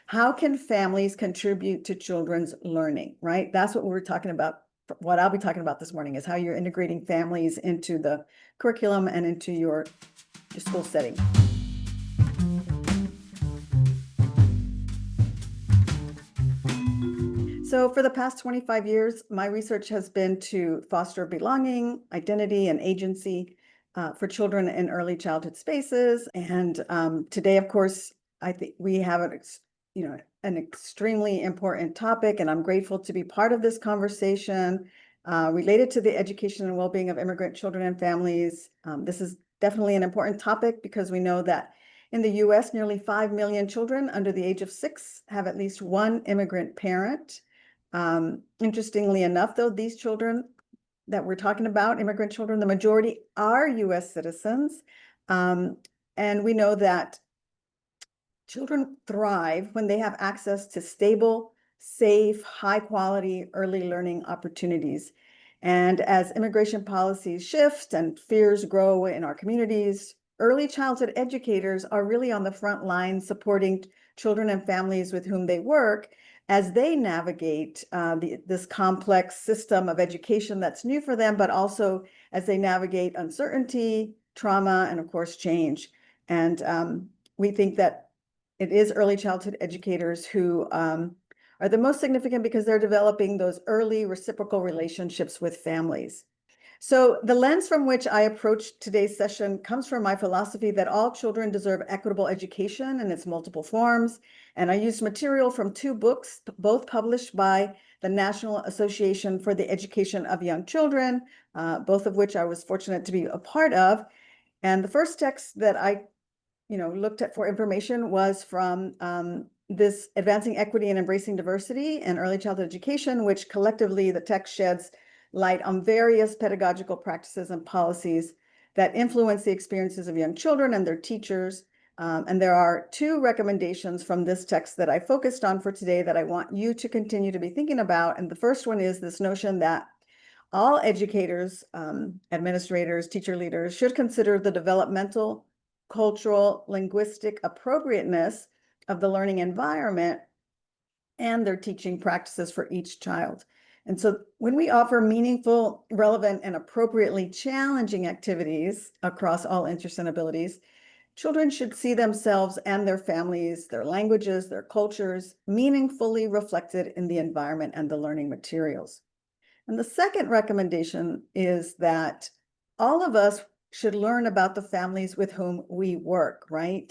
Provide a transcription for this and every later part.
How can families contribute to children's learning, right? That's what we're talking about. What I'll be talking about this morning is how you're integrating families into the curriculum and into your school setting. So for the past 25 years, my research has been to foster belonging, identity, and agency for children in early childhood spaces. And today, of course, I think we have an extremely important topic, and I'm grateful to be part of this conversation related to the education and well-being of immigrant children and families. This is definitely an important topic because we know that in the US, nearly 5 million children under the age of 6 have at least one immigrant parent. Interestingly enough, though, these children that we're talking about, immigrant children, the majority are US citizens. And we know that children thrive when they have access to stable, safe, high quality early learning opportunities. And as immigration policies shift and fears grow in our communities, early childhood educators are really on the front line supporting children and families with whom they work as they navigate this complex system of education that's new for them, but also as they navigate uncertainty, trauma, and of course, change. And we think that it is early childhood educators who are the most significant because they're developing those early reciprocal relationships with families. So the lens from which I approach today's session comes from my philosophy that all children deserve equitable education in its multiple forms. And I used material from 2 books, both published by the National Association for the Education of Young Children, both of which I was fortunate to be a part of. And the first text that I looked at for information was from this Advancing Equity and Embracing Diversity in Early Childhood Education, which collectively the text sheds light on various pedagogical practices and policies that influence the experiences of young children and their teachers. And there are 2 recommendations from this text that I focused on for today that I want you to continue to be thinking about. And the first one is this notion that all educators, administrators, teacher leaders should consider the developmental, cultural, linguistic appropriateness of the learning environment and their teaching practices for each child. And so when we offer meaningful, relevant, and appropriately challenging activities across all interests and abilities, children should see themselves and their families, their languages, their cultures meaningfully reflected in the environment and the learning materials. And the second recommendation is that all of us should learn about the families with whom we work, right?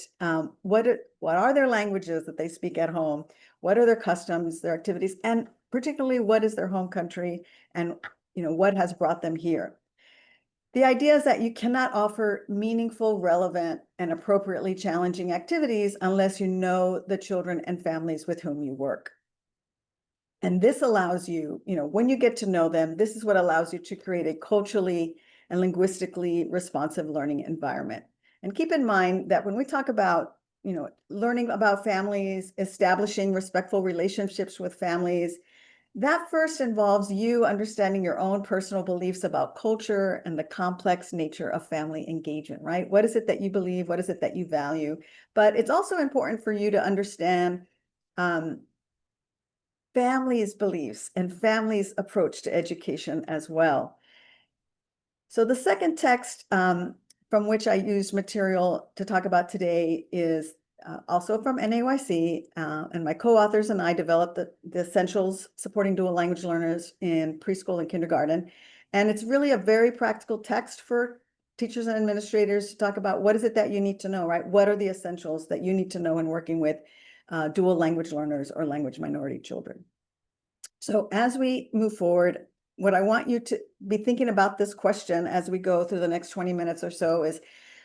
What are their languages that they speak at home? What are their customs, their activities, and particularly what is their home country and what has brought them here? The idea is that you cannot offer meaningful, relevant, and appropriately challenging activities unless you know the children and families with whom you work. And this allows you, when you get to know them, this is what allows you to create a culturally and linguistically responsive learning environment. And keep in mind that when we talk about, learning about families, establishing respectful relationships with families, that first involves you understanding your own personal beliefs about culture and the complex nature of family engagement, right? What is it that you believe? What is it that you value? But it's also important for you to understand families' beliefs and families' approach to education as well. So the second text from which I used material to talk about today is also from NAYC, and my co-authors and I developed the Essentials Supporting Dual Language Learners in Preschool and Kindergarten. And it's really a very practical text for teachers and administrators to talk about what is it that you need to know, right? What are the essentials that you need to know in working with dual language learners or language minority children? So as we move forward, what I want you to be thinking about this question as we go through the next 20 minutes or so is,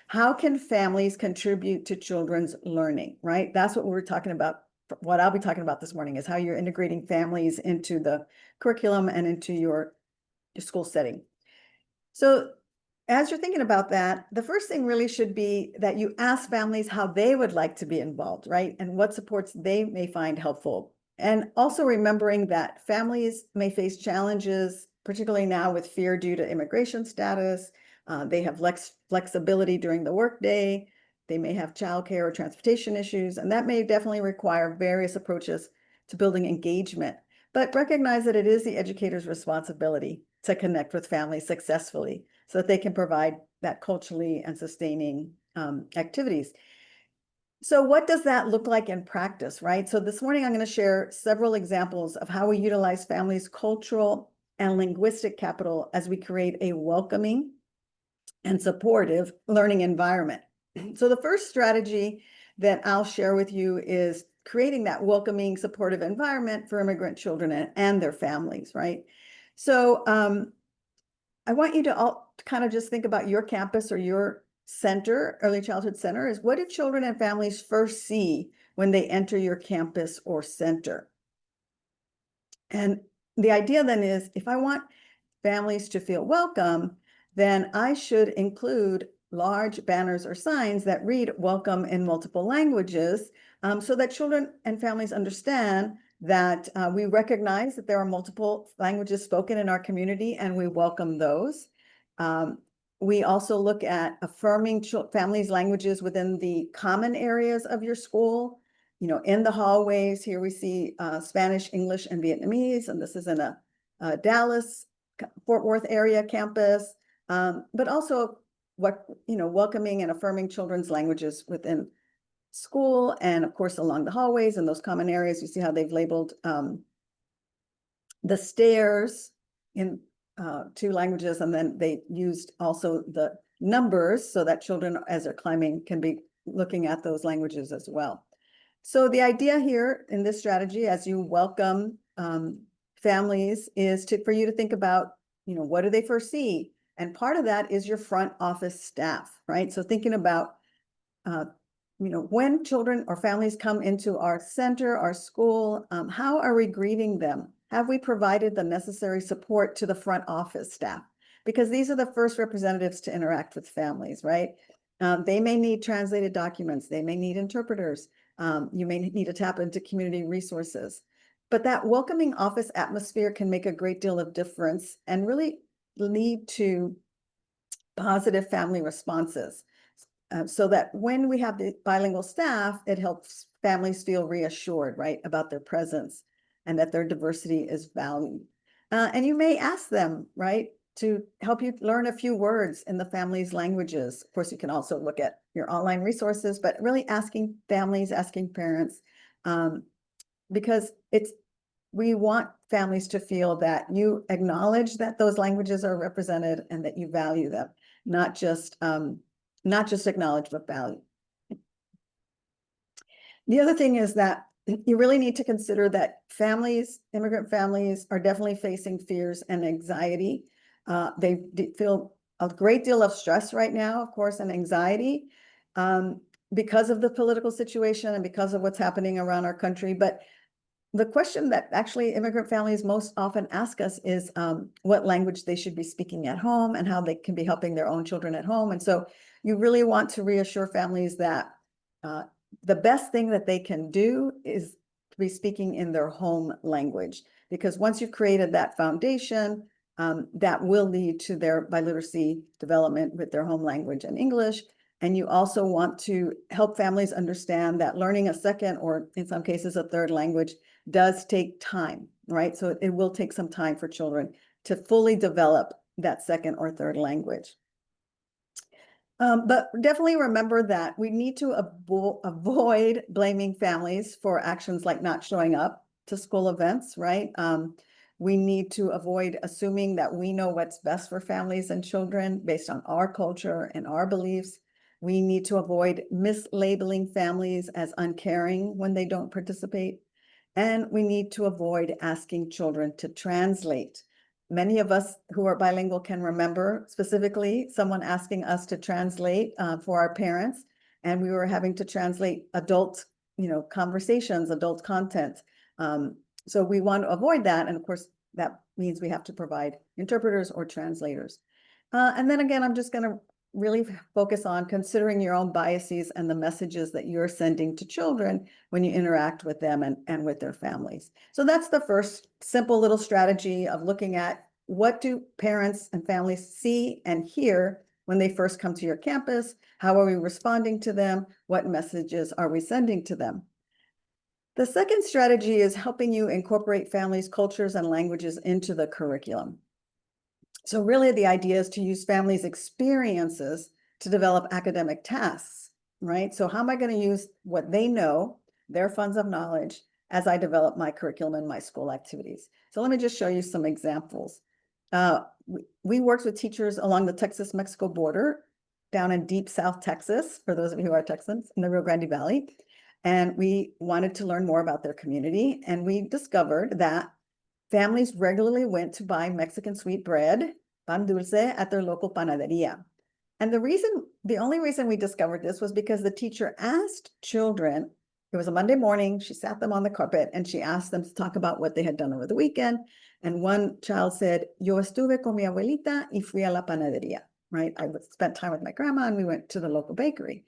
how can families contribute to children's learning, right? That's what we're talking about. What I'll be talking about this morning is how you're integrating families into the curriculum and into your school setting. So as you're thinking about that, the first thing really should be that you ask families how they would like to be involved, right? And what supports they may find helpful. And also remembering that families may face challenges, particularly now with fear due to immigration status. They have less flexibility during the workday. They may have childcare or transportation issues, and that may definitely require various approaches to building engagement. But recognize that it is the educator's responsibility to connect with families successfully so that they can provide that culturally and sustaining activities. So what does that look like in practice, right? So this morning, I'm going to share several examples of how we utilize families' cultural and linguistic capital as we create a welcoming and supportive learning environment. So the first strategy that I'll share with you is creating that welcoming, supportive environment for immigrant children and their families, right? So I want you to all kind of just think about your campus or your center, early childhood center, is what do children and families first see when they enter your campus or center? And the idea then is, if I want families to feel welcome, then I should include large banners or signs that read welcome in multiple languages, so that children and families understand that we recognize that there are multiple languages spoken in our community and we welcome those. We also look at affirming families' languages within the common areas of your school. In the hallways here we see Spanish, English, and Vietnamese, and this is in a Dallas, Fort Worth area campus, but also welcoming and affirming children's languages within school, and of course along the hallways and those common areas. You see how they've labeled the stairs in 2 languages, and then they used also the numbers so that children, as they're climbing, can be looking at those languages as well. So the idea here in this strategy, as you welcome families, is for you to think about, what do they first see? And part of that is your front office staff, right? So thinking about, when children or families come into our center, our school, how are we greeting them? Have we provided the necessary support to the front office staff? Because these are the first representatives to interact with families, right? They may need translated documents. They may need interpreters. You may need to tap into community resources. But that welcoming office atmosphere can make a great deal of difference and really lead to positive family responses. So that when we have the bilingual staff, it helps families feel reassured, right, about their presence and that their diversity is valued. And you may ask them, right, to help you learn a few words in the family's languages. Of course, you can also look at your online resources, but really asking families, asking parents, because we want families to feel that you acknowledge that those languages are represented and that you value them, not just acknowledge, but value. The other thing is that you really need to consider that immigrant families are definitely facing fears and anxiety. They feel a great deal of stress right now, of course, and anxiety because of the political situation and because of what's happening around our country. But the question that actually immigrant families most often ask us is what language they should be speaking at home and how they can be helping their own children at home. And so you really want to reassure families that the best thing that they can do is to be speaking in their home language, because once you've created that foundation, that will lead to their biliteracy development with their home language and English. And you also want to help families understand that learning a second, or in some cases a third language, does take time, right? So it will take some time for children to fully develop that second or third language. But definitely remember that we need to avoid blaming families for actions like not showing up to school events, right? We need to avoid assuming that we know what's best for families and children based on our culture and our beliefs. We need to avoid mislabeling families as uncaring when they don't participate. And we need to avoid asking children to translate. Many of us who are bilingual can remember specifically someone asking us to translate for our parents, and we were having to translate adult, conversations, adult content. So we want to avoid that, and of course that means we have to provide interpreters or translators. And then again, I'm just going to really focus on considering your own biases and the messages that you're sending to children when you interact with them and with their families. So that's the first simple little strategy of looking at what do parents and families see and hear when they first come to your campus? How are we responding to them? What messages are we sending to them? The second strategy is helping you incorporate families, cultures, and languages into the curriculum. So really the idea is to use families' experiences to develop academic tasks, right? So how am I going to use what they know, their funds of knowledge, as I develop my curriculum and my school activities? So let me just show you some examples. We worked with teachers along the Texas-Mexico border down in deep South Texas, for those of you who are Texans, in the Rio Grande Valley. And we wanted to learn more about their community. And we discovered that families regularly went to buy Mexican sweet bread, pan dulce, at their local panaderia. And the only reason we discovered this was because the teacher asked children, it was a Monday morning, she sat them on the carpet and she asked them to talk about what they had done over the weekend. And one child said, yo estuve con mi abuelita y fui a la panaderia, right? I spent time with my grandma and we went to the local bakery.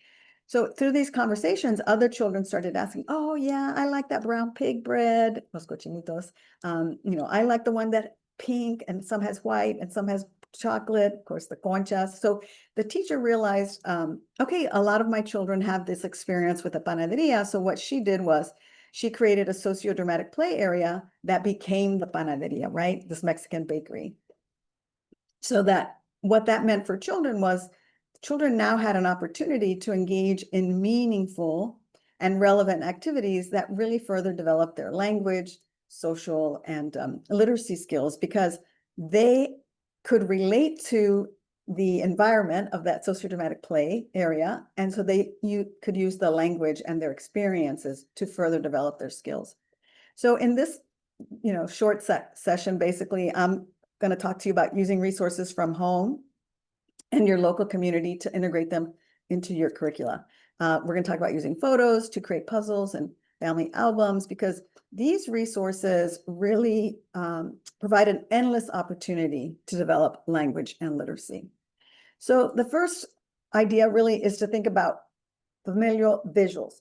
So through these conversations, other children started asking, oh yeah, I like that brown pig bread, los cochinitos. I like the one that pink and some has white and some has chocolate, of course, the conchas. So the teacher realized, okay, a lot of my children have this experience with the panaderia. So what she did was she created a socio-dramatic play area that became the panaderia, right? This Mexican bakery. So that what that meant for children was children now had an opportunity to engage in meaningful and relevant activities that really further developed their language, social, and literacy skills, because they could relate to the environment of that sociodramatic play area. And so you could use the language and their experiences to further develop their skills. So in this, short session, basically, I'm going to talk to you about using resources from home and your local community to integrate them into your curricula. We're going to talk about using photos to create puzzles and family albums, because these resources really provide an endless opportunity to develop language and literacy. So the first idea really is to think about familial visuals.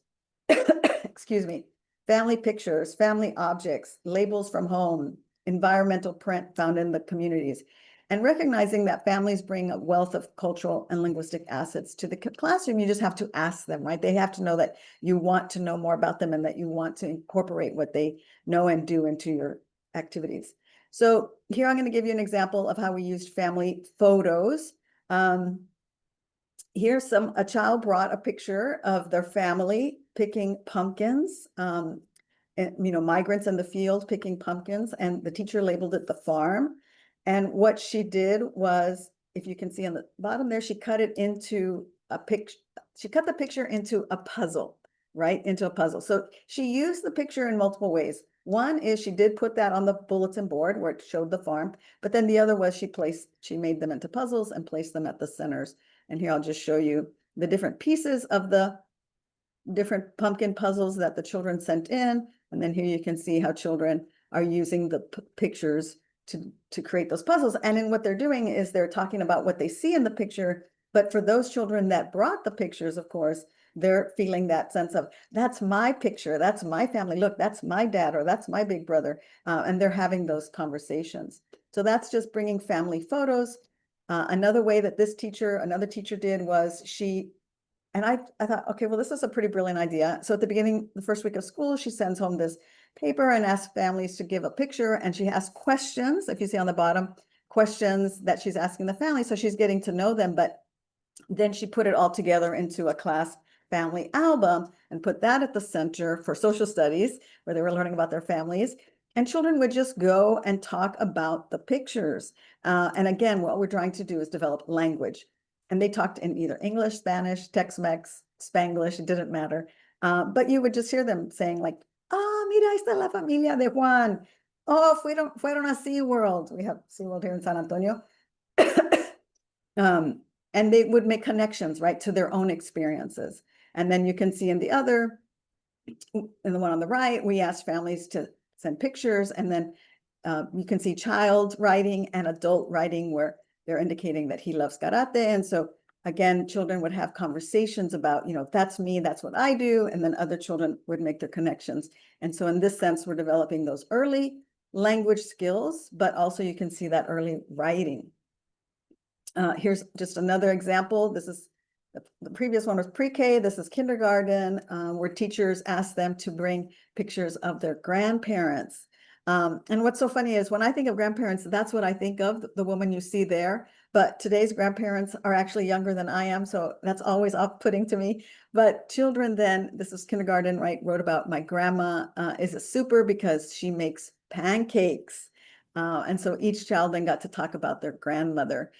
Excuse me. Family pictures, family objects, labels from home, environmental print found in the communities, and recognizing that families bring a wealth of cultural and linguistic assets to the classroom. You just have to ask them, right? They have to know that you want to know more about them and that you want to incorporate what they know and do into your activities. So here I'm going to give you an example of how we used family photos. Here's a child brought a picture of their family picking pumpkins, and, migrants in the field picking pumpkins, and the teacher labeled it the farm. And what she did was, if you can see on the bottom there, she cut it into a picture. She cut the picture into a puzzle, right? Into a puzzle. So she used the picture in multiple ways. One is she did put that on the bulletin board where it showed the farm, but then the other was she made them into puzzles and placed them at the centers. And here I'll just show you the different pieces of the different pumpkin puzzles that the children sent in. And then here you can see how children are using the pictures to create those puzzles. And in what they're doing is they're talking about what they see in the picture. But for those children that brought the pictures, of course, they're feeling that sense of, that's my picture, that's my family, look, that's my dad, or that's my big brother. And they're having those conversations. So that's just bringing family photos. Another way that another teacher did was and I thought, okay, well, this is a pretty brilliant idea. So at the beginning, the first week of school, she sends home this paper and asks families to give a picture, and she asks questions, if you see on the bottom, questions that she's asking the family. So she's getting to know them, but then she put it all together into a class family album and put that at the center for social studies, where they were learning about their families. And children would just go and talk about the pictures. And again, what we're trying to do is develop language. And they talked in either English, Spanish, Tex-Mex, Spanglish, it didn't matter. But you would just hear them saying like, mira, esta es la familia de Juan. Oh, fueron a SeaWorld. We have SeaWorld here in San Antonio. And they would make connections, right, to their own experiences. And then you can see in the one on the right, we asked families to send pictures, and then you can see child writing and adult writing where they're indicating that he loves karate. And so again, children would have conversations about, that's me, that's what I do. And then other children would make their connections. And so in this sense, we're developing those early language skills, but also you can see that early writing. Here's just another example. This is the previous one was pre-K. This is kindergarten, where teachers asked them to bring pictures of their grandparents. And what's so funny is when I think of grandparents, that's what I think of, the woman you see there. But today's grandparents are actually younger than I am, so that's always off-putting to me. But children then, this is kindergarten, right, wrote about my grandma is a super because she makes pancakes. And so each child then got to talk about their grandmother.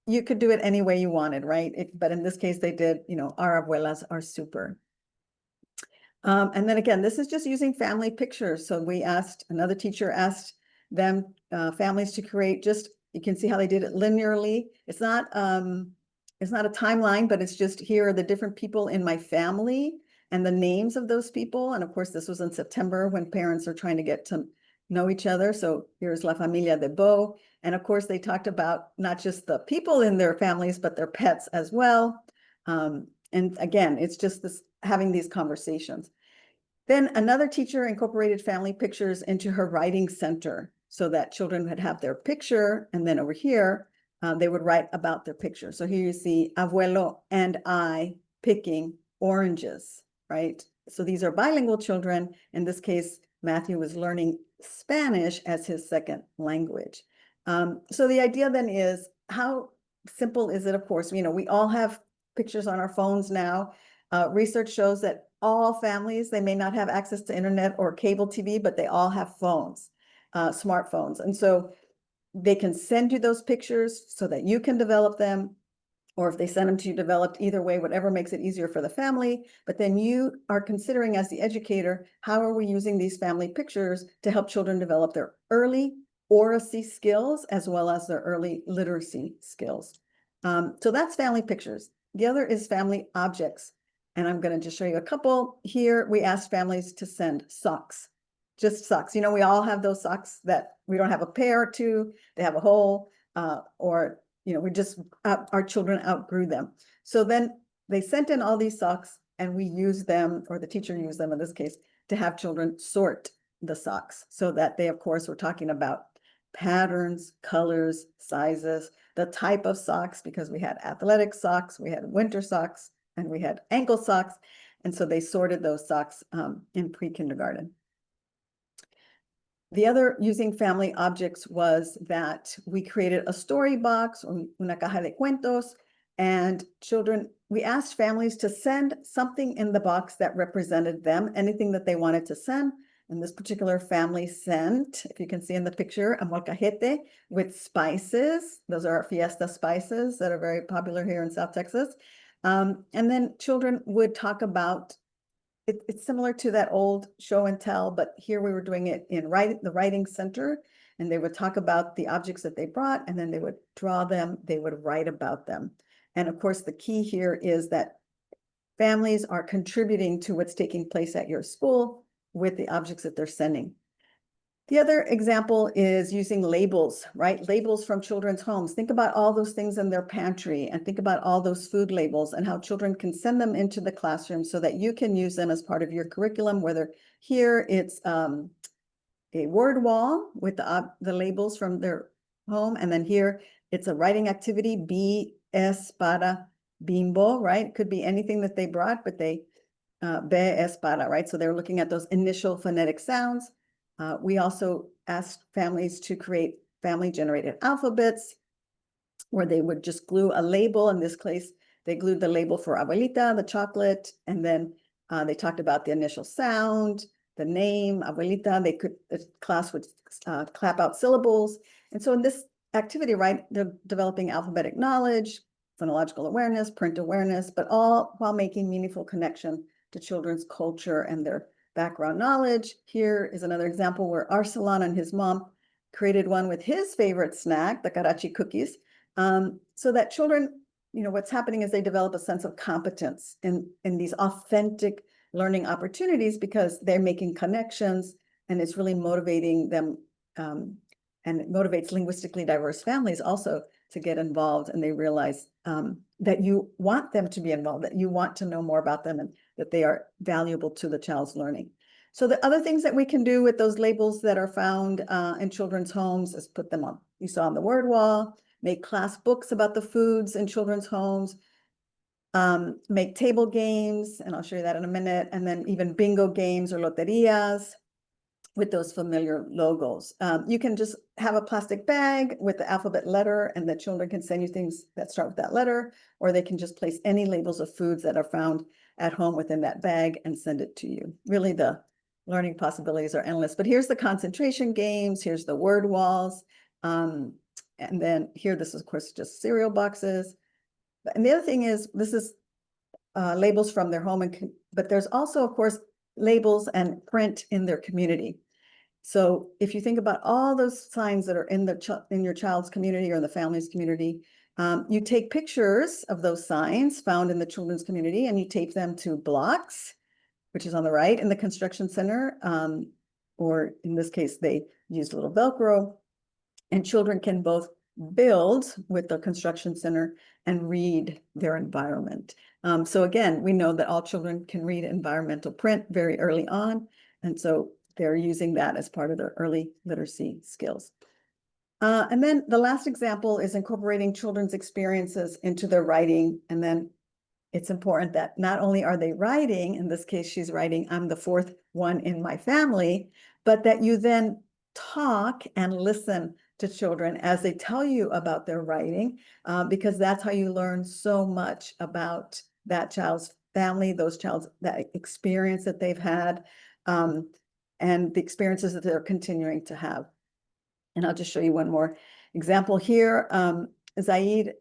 You could do it any way you wanted, right? But in this case, they did, our abuelas are super. And then again, this is just using family pictures. So another teacher asked them, families to create you can see how they did it linearly. It's not a timeline, but it's just here are the different people in my family and the names of those people. And of course, this was in September when parents are trying to get to know each other. So here's La Familia de Bo. And of course, they talked about not just the people in their families, but their pets as well. And again, it's just having these conversations. Then another teacher incorporated family pictures into her writing center so that children would have their picture. And then over here, they would write about their picture. So here you see abuelo and I picking oranges, right? So these are bilingual children. In this case, Matthew was learning Spanish as his second language. So the idea then is how simple is it? Of course, we all have pictures on our phones now. Research shows that all families, they may not have access to internet or cable TV, but they all have phones, smartphones. And so they can send you those pictures so that you can develop them, or if they send them to you developed, either way, whatever makes it easier for the family. But then you are considering as the educator, how are we using these family pictures to help children develop their early oracy skills as well as their early literacy skills. So that's family pictures. The other is family objects. And I'm going to just show you a couple here. We asked families to send socks, just socks. We all have those socks that we don't have a pair or two, they have a hole, or our children outgrew them. So then they sent in all these socks and we used them, or the teacher used them in this case, to have children sort the socks so that they, of course, were talking about patterns, colors, sizes, the type of socks, because we had athletic socks, we had winter socks, and we had ankle socks. And so they sorted those socks in pre-kindergarten. The other using family objects was that we created a story box, una caja de cuentos, and we asked families to send something in the box that represented them, anything that they wanted to send. And this particular family sent, if you can see in the picture, a molcajete with spices. Those are our fiesta spices that are very popular here in South Texas. And then children would talk about, it's similar to that old show and tell, but here we were doing it in the writing center, and they would talk about the objects that they brought, and then they would draw them, they would write about them. And of course, the key here is that families are contributing to what's taking place at your school with the objects that they're sending. The other example is using labels, right? Labels from children's homes. Think about all those things in their pantry and think about all those food labels and how children can send them into the classroom so that you can use them as part of your curriculum, whether here it's a word wall with the labels from their home. And then here it's a writing activity, B, es para bimbo, right? It could be anything that they brought, but be es para, right? So they're looking at those initial phonetic sounds. We also asked families to create family-generated alphabets where they would just glue a label. In this case, they glued the label for abuelita, the chocolate, and then they talked about the initial sound, the name, abuelita. The class would clap out syllables. And so in this activity, right, they're developing alphabetic knowledge, phonological awareness, print awareness, but all while making meaningful connection to children's culture and their background knowledge. Here is another example where Arsalan and his mom created one with his favorite snack, the karachi cookies, so that children, what's happening is they develop a sense of competence in these authentic learning opportunities because they're making connections, and it's really motivating them, and it motivates linguistically diverse families also to get involved, and they realize that you want them to be involved, that you want to know more about them, and that they are valuable to the child's learning. So the other things that we can do with those labels that are found in children's homes is put them on, you saw on the word wall, make class books about the foods in children's homes, make table games, and I'll show you that in a minute, and then even bingo games or loterias with those familiar logos. You can just have a plastic bag with the alphabet letter, and the children can send you things that start with that letter, or they can just place any labels of foods that are found at home within that bag and send it to you. Really, the learning possibilities are endless. But here's the concentration games, here's the word walls, and then here, this is, of course, just cereal boxes. And the other thing is, this is labels from their home, but there's also, of course, labels and print in their community. So if you think about all those signs that are in your child's community or in the family's community, you take pictures of those signs found in the children's community and you tape them to blocks, which is on the right in the construction center, or in this case, they used a little Velcro, and children can both build with the construction center and read their environment. So again, we know that all children can read environmental print very early on, and so they're using that as part of their early literacy skills. And then the last example is incorporating children's experiences into their writing. And then it's important that not only are they writing, in this case, she's writing, I'm the fourth one in my family, but that you then talk and listen to children as they tell you about their writing, because that's how you learn so much about that child's family, that experience that they've had, and the experiences that they're continuing to have. And I'll just show you one more example here. Zaid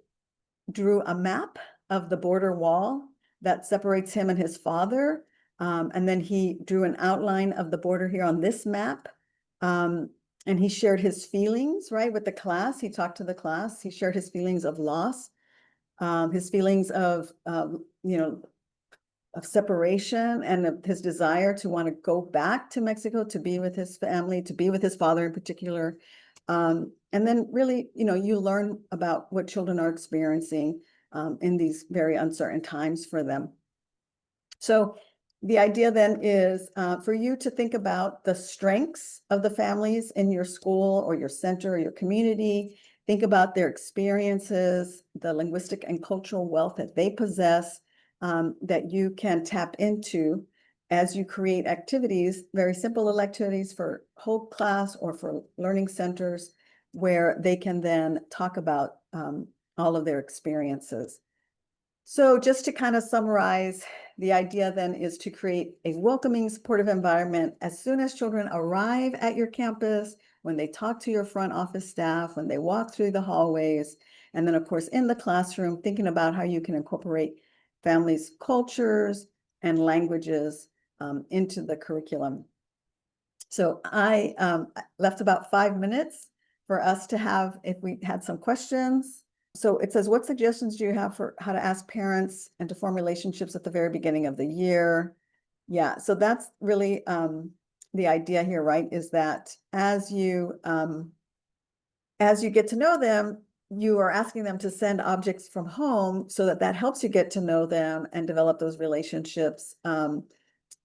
drew a map of the border wall that separates him and his father. And then he drew an outline of the border here on this map. And he shared his feelings, right, with the class. He talked to the class. He shared his feelings of loss, his feelings of, of separation, and of his desire to want to go back to Mexico to be with his family, to be with his father in particular. And then really, you learn about what children are experiencing in these very uncertain times for them. So the idea then is for you to think about the strengths of the families in your school or your center or your community. Think about their experiences, the linguistic and cultural wealth that they possess, that you can tap into as you create activities, very simple little activities for whole class or for learning centers, where they can then talk about all of their experiences. So just to kind of summarize, the idea then is to create a welcoming, supportive environment as soon as children arrive at your campus, when they talk to your front office staff, when they walk through the hallways, and then of course in the classroom, thinking about how you can incorporate families' cultures and languages into the curriculum. So I left about 5 minutes for us to have, if we had some questions. So it says, what suggestions do you have for how to ask parents and to form relationships at the very beginning of the year? Yeah, so that's really the idea here, right? Is that as you get to know them, you are asking them to send objects from home so that helps you get to know them and develop those relationships.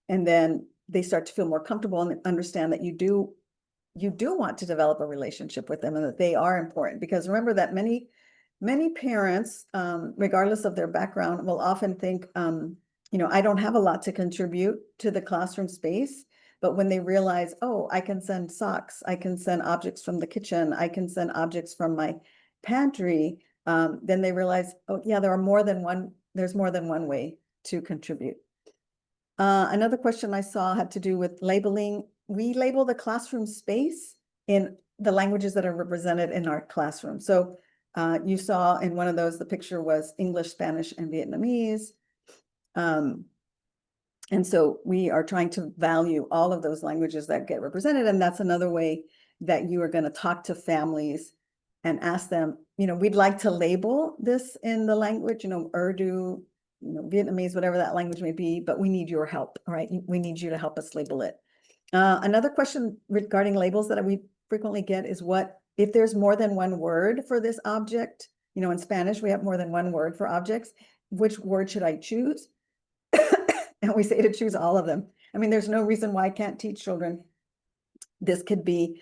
And then they start to feel more comfortable and understand that you do want to develop a relationship with them and that they are important. Because remember that many parents, regardless of their background, will often think, I don't have a lot to contribute to the classroom space. But when they realize, oh, I can send socks, I can send objects from the kitchen, I can send objects from my pantry, then they realize, oh yeah, there's more than one way to contribute. Another question I saw had to do with labeling. We label the classroom space in the languages that are represented in our classroom. So you saw in one of those, the picture was English, Spanish, and Vietnamese. And so we are trying to value all of those languages that get represented. And that's another way that you are going to talk to families and ask them, we'd like to label this in the language, Urdu, Vietnamese, whatever that language may be, but we need your help, right? We need you to help us label it. Another question regarding labels that we frequently get is, what if there's more than one word for this object? In Spanish, we have more than one word for objects. Which word should I choose? And we say to choose all of them. I mean, there's no reason why I can't teach children. This could be,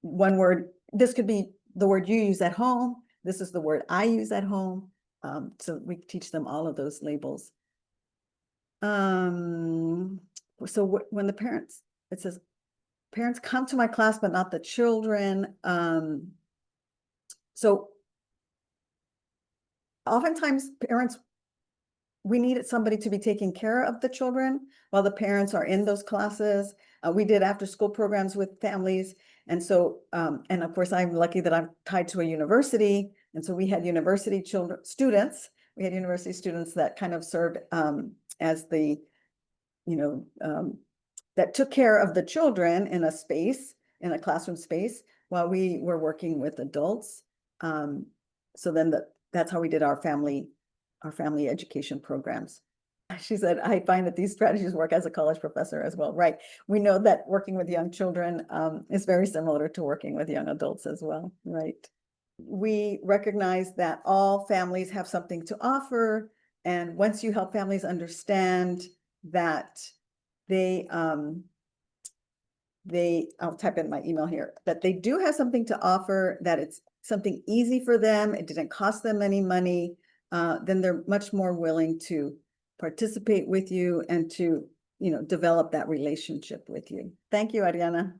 one word. This could be the word you use at home. This is the word I use at home. So we teach them all of those labels. So when the parents, it says, parents come to my class, but not the children. So oftentimes parents, we needed somebody to be taking care of the children while the parents are in those classes. We did after school programs with families. And so, and of course, I'm lucky that I'm tied to a university. And so we had university students that kind of served as the, that took care of the children in a space, in a classroom space, while we were working with adults. So then that's how we did our family education programs. She said, I find that these strategies work as a college professor as well. Right. We know that working with young children is very similar to working with young adults as well. Right. We recognize that all families have something to offer. And once you help families understand that I'll type in my email here, that they do have something to offer, that it's something easy for them, it didn't cost them any money, then they're much more willing to participate with you and to, develop that relationship with you. Thank you, Ariana.